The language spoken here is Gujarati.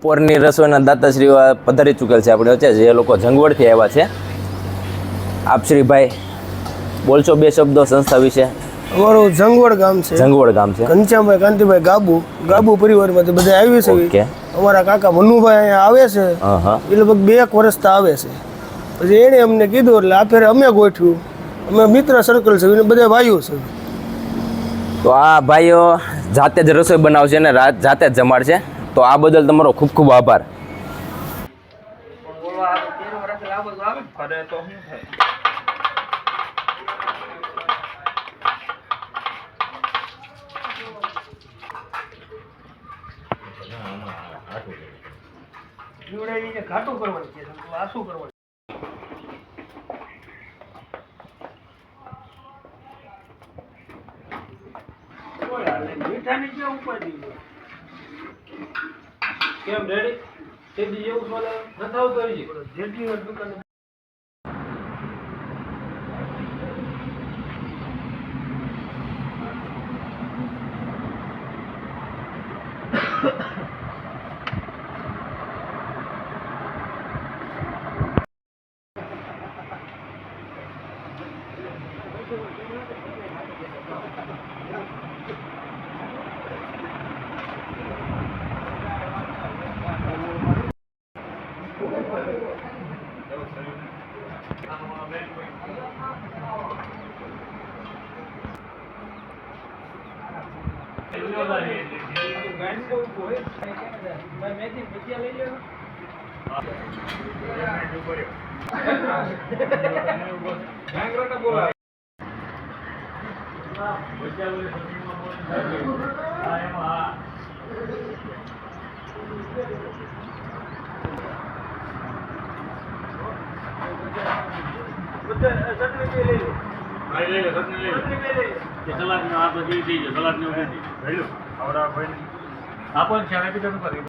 બપોરની રસોઈના દાતાશ્રીઓ પધારી ચૂકેલ છે આપણે વચ્ચે, જે લોકો જંગવડથી આવ્યા છે. આપ શ્રીભાઈ બોલશો બે શબ્દો સંસ્થા વિશે? અમારું જંગવડ ગામ છે. જંગવડ ગામ છે. ઘનશ્યામભાઈ કાંતિભાઈ ગાબુ પરિવારમાંથી બધા આવી છે. ઓકે. અમારા કાકા મનુભાઈ અહીંયા આવે છે. એ લગભગ 2 વર્ષથી આવે છે. પછી એણે અમને કીધું એટલે આ ફેરે અમે ગોઠવ્યું. અમે મિત્ર સર્કલ છે એને બધા ભાઈઓ છે. તો આ ભાઈઓ જાતે જ રસોઈ બનાવશે અને જાતે જ જમાડશે. તો આ બદલ તમારો ખૂબ ખૂબ આભાર. ઘાટું કરવાનું છે આ શું કરવાનું? મીઠાની કેમ ઉપાડી કેમ રેડી તેદી એવું બોલે નથી આવતો જેટલી વાર દુકાન સલાદ